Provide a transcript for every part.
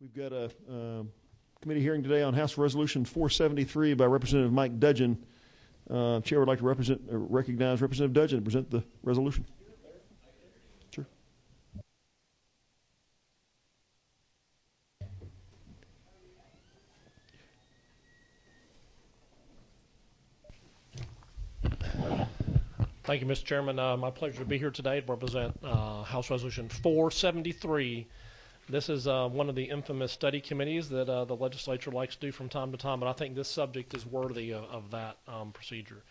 We've got a committee hearing today on House Resolution 473 by Representative Mike Duggan. Chair would like to recognize Representative Duggan and present the resolution. Sure. Thank you, Mr. Chairman. My pleasure to be here today to represent House Resolution 473. This is one of the infamous study committees that the legislature likes to do from time to time, and I think this subject is worthy of that procedure.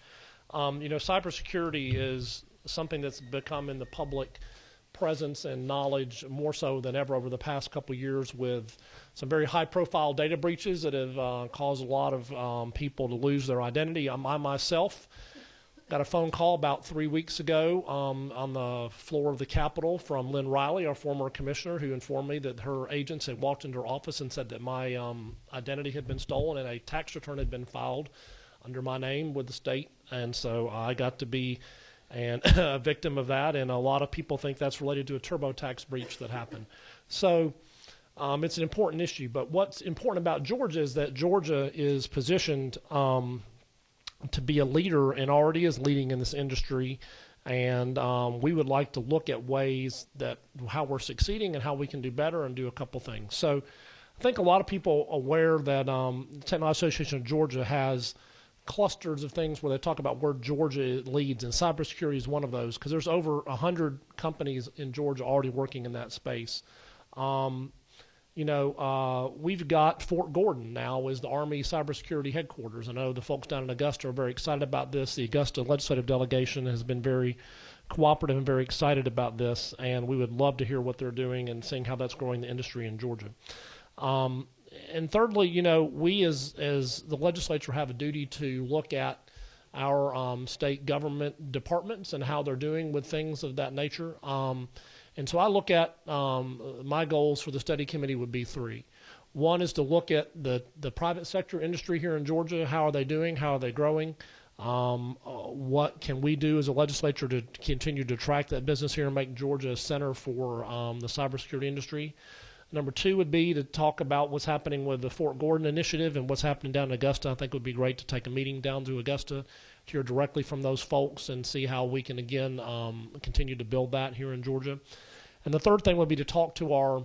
Cybersecurity is something that's become in the public presence and knowledge more so than ever over the past couple of years, with some very high-profile data breaches that have caused a lot of people to lose their identity. I myself got a phone call about 3 weeks ago on the floor of the Capitol from Lynn Riley, our former commissioner, who informed me that her agents had walked into her office and said that my identity had been stolen and a tax return had been filed under my name with the state. And so I got to be a victim of that, and a lot of people think that's related to a TurboTax breach that happened. So it's an important issue. But what's important about Georgia is that Georgia is positioned to be a leader and already is leading in this industry, and we would like to look at ways that how we're succeeding and how we can do better and do a couple things. So I think a lot of people are aware that the Technology Association of Georgia has clusters of things where they talk about where Georgia leads, and cybersecurity is one of those, because there's over 100 companies in Georgia already working in that space. We've got Fort Gordon now is the Army cybersecurity headquarters. I know the folks down in Augusta are very excited about this. The Augusta legislative delegation has been very cooperative and very excited about this, and we would love to hear what they're doing and seeing how that's growing the industry in Georgia. And thirdly, we as the legislature have a duty to look at our state government departments and how they're doing with things of that nature. And so I look at my goals for the study committee would be three. One is to look at the private sector industry here in Georgia. How are they doing? How are they growing? What can we do as a legislature to continue to attract that business here and make Georgia a center for the cybersecurity industry? Number two would be to talk about what's happening with the Fort Gordon initiative and what's happening down in Augusta. I think it would be great to take a meeting down to Augusta to hear directly from those folks and see how we can, again, continue to build that here in Georgia. And the third thing would be to talk to our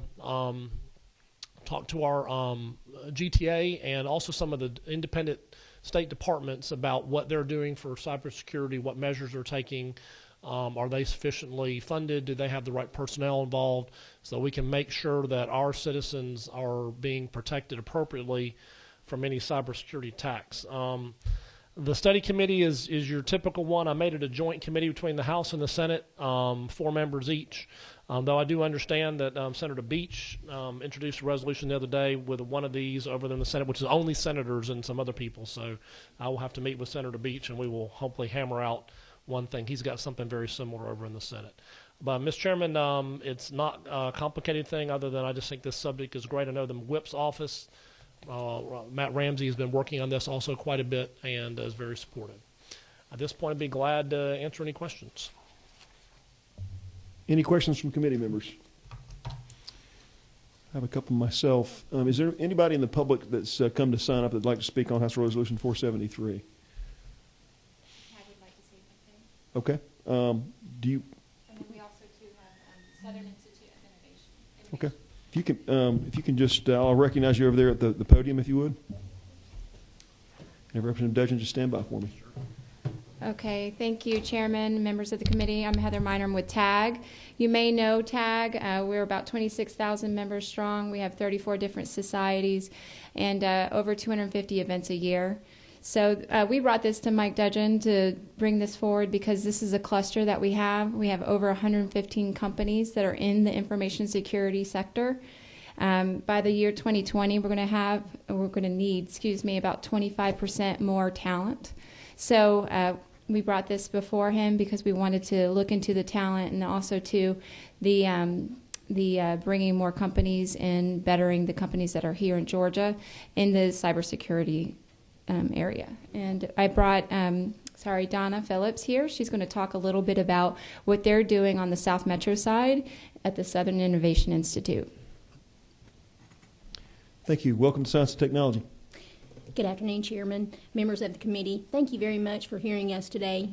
GTA and also some of the independent state departments about what they're doing for cybersecurity, what measures they're taking. Are they sufficiently funded? Do they have the right personnel involved? So we can make sure that our citizens are being protected appropriately from any cybersecurity attacks. The study committee is your typical one. I made it a joint committee between the House and the Senate, 4 members each. Though I do understand that Senator Beach introduced a resolution the other day with one of these over in the Senate, which is only senators and some other people. So I will have to meet with Senator Beach, and we will hopefully hammer out one thing. He's got something very similar over in the Senate. But, Mr. Chairman, it's not a complicated thing other than I just think this subject is great. I know the Whip's office, Matt Ramsey, has been working on this also quite a bit and is very supportive. At this point, I'd be glad to answer any questions. Any questions from committee members? I have a couple myself. Is there anybody in the public that's come to sign up that'd like to speak on House Resolution 473? I would like to say something. Okay. Do you? And then we also too have Southern Institute of Innovation. Okay. If you can just, I'll recognize you over there at the podium, if you would. And Representative Duggan, just stand by for me. Okay, thank you, Chairman, members of the committee. I'm Heather Miner with TAG. You may know TAG. We're about 26,000 members strong. We have 34 different societies and over 250 events a year. So we brought this to Mike Duggan to bring this forward because this is a cluster that we have. We have over 115 companies that are in the information security sector. By the year 2020, we're going to need, about 25% more talent. So we brought this before him because we wanted to look into the talent and also to the bringing more companies and bettering the companies that are here in Georgia in the cybersecurity area. And I brought Donna Phillips here. She's going to talk a little bit about what they're doing on the South Metro side at the Southern Innovation Institute. Thank you. Welcome to Science and Technology. Good afternoon, Chairman, members of the committee. Thank you very much for hearing us today.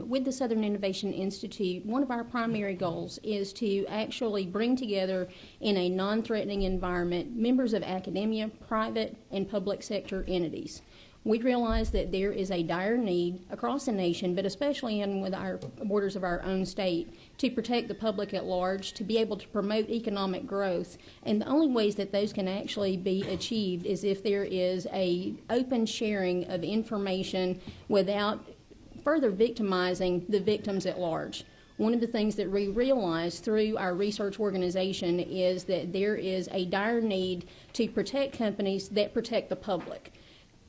With the Southern Innovation Institute, one of our primary goals is to actually bring together in a non-threatening environment members of academia, private, and public sector entities. We realize that there is a dire need across the nation, but especially in with our borders of our own state, to protect the public at large, to be able to promote economic growth. And the only ways that those can actually be achieved is if there is a open sharing of information without further victimizing the victims at large. One of the things that we realize through our research organization is that there is a dire need to protect companies that protect the public.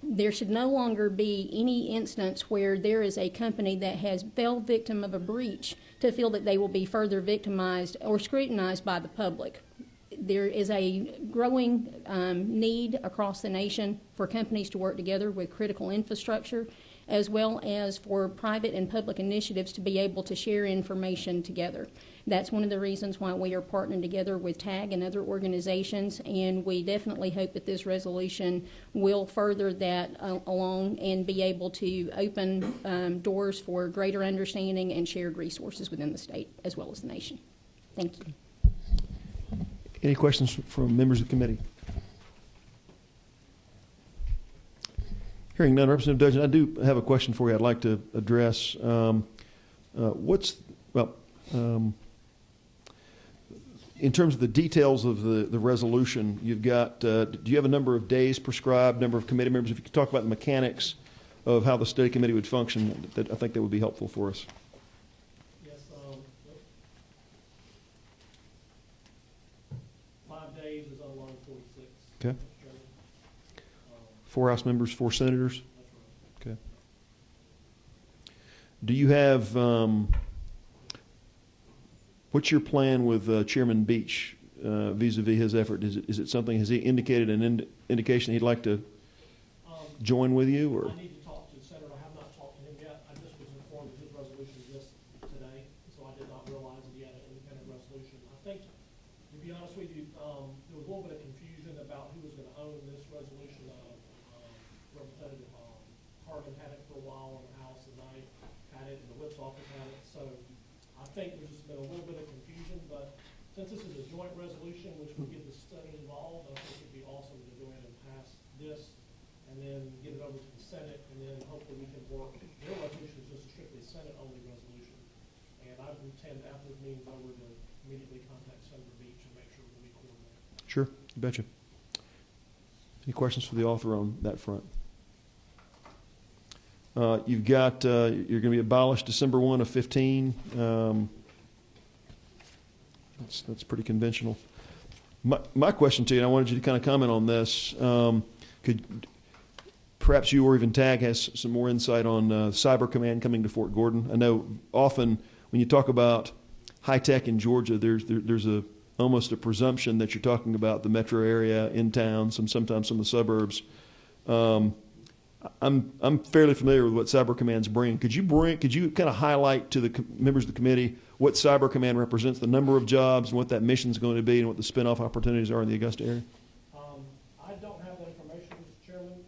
There should no longer be any instance where there is a company that has fell victim of a breach to feel that they will be further victimized or scrutinized by the public. There is a growing need across the nation for companies to work together with critical infrastructure, as well as for private and public initiatives to be able to share information together. That's one of the reasons why we are partnering together with TAG and other organizations, and we definitely hope that this resolution will further that along and be able to open doors for greater understanding and shared resources within the state as well as the nation. Thank you. Any questions from members of the committee? Hearing none, Representative Duggan, I do have a question for you I'd like to address. In terms of the details of the resolution, you've got, do you have a number of days prescribed, number of committee members? If you could talk about the mechanics of how the study committee would function, I think that would be helpful for us. Yes, 5 days is on line 46. Okay. 4 House members, 4 senators? That's right. Okay. Do you have, what's your plan with Chairman Beach vis-a-vis his effort? Is it something, has he indicated an indication he'd like to join with you? Or? I need to talk to the senator. I have not talked to him yet. I just was informed that his resolution exists today, so I did not realize that he had an independent resolution. I think, to be honest with you, there was a little bit of confusion about who was going to own this resolution. Representative Hargan had it for a while in the House, and I had it, and the Whip's office had it. So I think there's just been a little bit of confusion, but since this is a joint resolution, which would get the study involved, I think it'd be awesome to go ahead and pass this and then get it over to the Senate, and then hopefully we can work. Their resolution is just a strictly Senate-only resolution. And I intend, after this meeting's over, to immediately contact Senator Beach and make sure that we coordinate. Sure, you betcha. Any questions for the author on that front? You've got, you're going to be abolished December 1 of 15. That's pretty conventional. My question to you, and I wanted you to kind of comment on this, could perhaps you or even TAG has some more insight on Cyber Command coming to Fort Gordon? I know often when you talk about high tech in Georgia, there's almost a presumption that you're talking about the metro area, in town, sometimes some of the suburbs. I'm fairly familiar with what Cyber Command's bring. Could you kind of highlight to the members of the committee what Cyber Command represents, the number of jobs, and what that mission's going to be, and what the spinoff opportunities are in the Augusta area? I don't have that information, Mr. Chairman.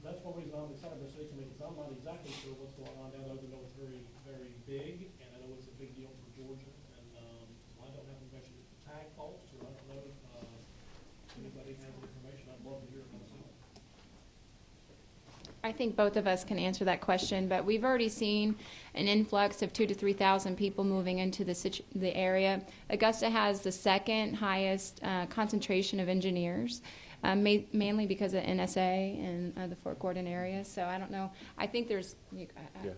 That's one reason I'm excited about City Committee, because I'm not exactly sure what's going on down there. I know it's very, very big, and I know it's a big deal for Georgia. And so I don't have information. TAG folks, or I don't know if anybody has the information. I'd love to hear it myself. I think both of us can answer that question, but we've already seen an influx of 2,000 to 3,000 people moving into the area. Augusta has the second highest concentration of engineers, mainly because of NSA and the Fort Gordon area. So I don't know. I think there's... Yeah.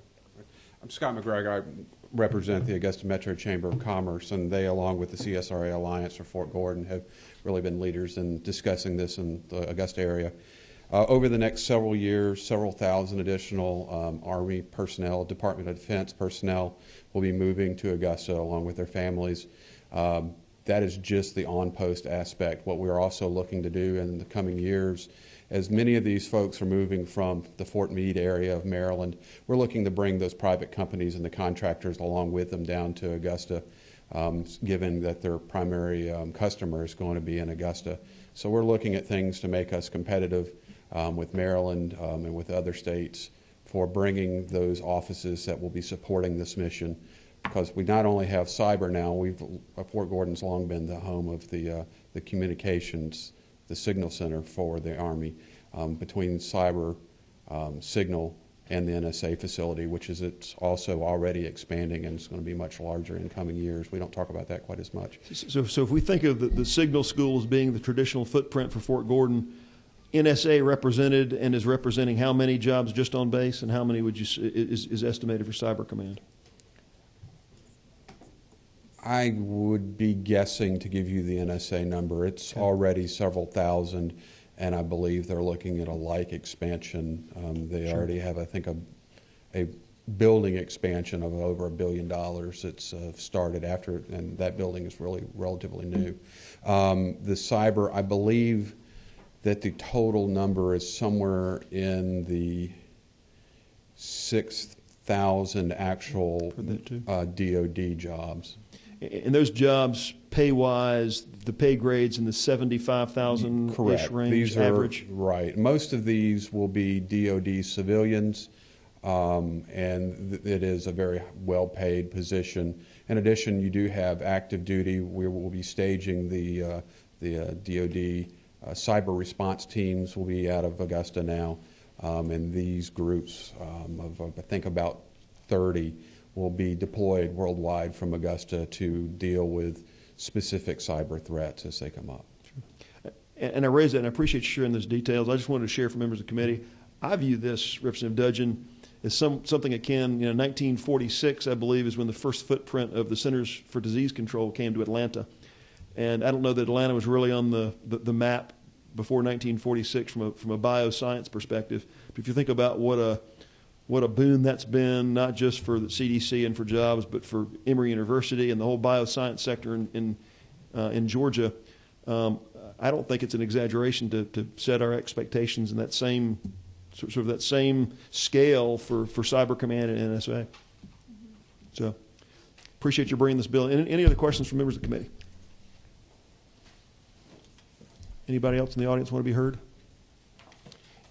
I'm Scott McGregor. I represent the Augusta Metro Chamber of Commerce, and they, along with the CSRA Alliance for Fort Gordon, have really been leaders in discussing this in the Augusta area. Over the next several years, several thousand additional Army personnel, Department of Defense personnel will be moving to Augusta along with their families. That is just the on-post aspect. What we're also looking to do in the coming years, as many of these folks are moving from the Fort Meade area of Maryland, we're looking to bring those private companies and the contractors along with them down to Augusta. given that their primary customer is going to be in Augusta. So we're looking at things to make us competitive with Maryland and with other states for bringing those offices that will be supporting this mission, because we not only have cyber now, Fort Gordon's long been the home of the communications, the signal center for the Army, between cyber, signal, and the NSA facility, which is it's also already expanding and it's going to be much larger in coming years. We don't talk about that quite as much. So if we think of the signal school as being the traditional footprint for Fort Gordon, NSA represented and is representing how many jobs just on base, and how many would you is estimated for Cyber Command? I would be guessing to give you the NSA number. It's already several thousand, and I believe they're looking at a like expansion. They already have, I think, a building expansion of over $1 billion that's started after, and that building is really relatively new. The cyber, I believe that the total number is somewhere in the 6,000 actual DOD jobs. And those jobs, pay-wise, the pay grades in the 75,000-ish range, these average? Right. Most of these will be DOD civilians, and it is a very well-paid position. In addition, you do have active duty. We will be staging the DOD cyber response teams will be out of Augusta now, and these groups of I think about 30 will be deployed worldwide from Augusta to deal with specific cyber threats as they come up. And I raise that, and I appreciate you sharing those details. I just wanted to share for members of the committee. I view this, Representative Dudgeon, as something akin, 1946, I believe, is when the first footprint of the Centers for Disease Control came to Atlanta. And I don't know that Atlanta was really on the map before 1946 from a bioscience perspective. But if you think about what a boon that's been, not just for the CDC and for jobs, but for Emory University and the whole bioscience sector in Georgia, I don't think it's an exaggeration to set our expectations in that same sort of that same scale for Cyber Command and NSA. So appreciate you bringing this bill. Any other questions from members of the committee? Anybody else in the audience want to be heard?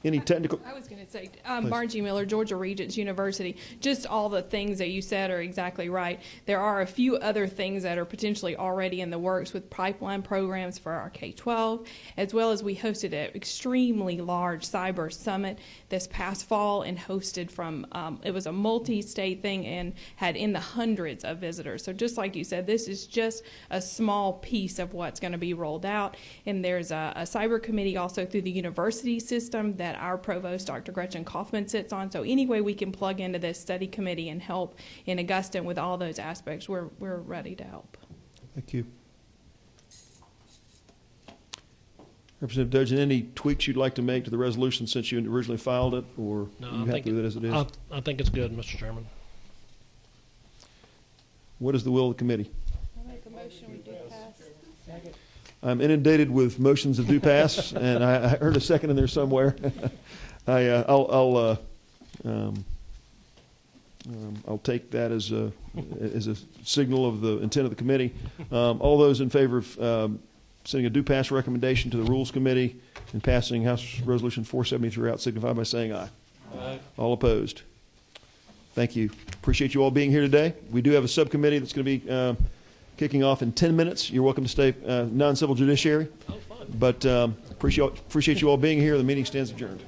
Any technical? I was going to say, Margie Miller, Georgia Regents University, just all the things that you said are exactly right. There are a few other things that are potentially already in the works with pipeline programs for our K-12, as well as we hosted an extremely large cyber summit this past fall and hosted from, it was a multi-state thing and had in the hundreds of visitors. So just like you said, this is just a small piece of what's going to be rolled out. And there's a cyber committee also through the university system that our provost, Dr. Gretchen Kaufman, sits on. So any way we can plug into this study committee and help in Augusta with all those aspects, we're ready to help. Thank you. Representative Dudgeon, any tweaks you'd like to make to the resolution since you originally filed it, or No, are you happy with it as it is? I think it's good, Mr. Chairman. What is the will of the committee? I make a motion we do pass. I'm inundated with motions that do pass, and I heard a second in there somewhere. I'll take that as a signal of the intent of the committee. All those in favor of sending a do pass recommendation to the Rules Committee and passing House Resolution 473 out signify by saying aye. Aye. All opposed? Thank you. Appreciate you all being here today. We do have a subcommittee that's going to be kicking off in 10 minutes. You're welcome to stay non-civil judiciary. Oh, fun. But appreciate you all being here. The meeting stands adjourned.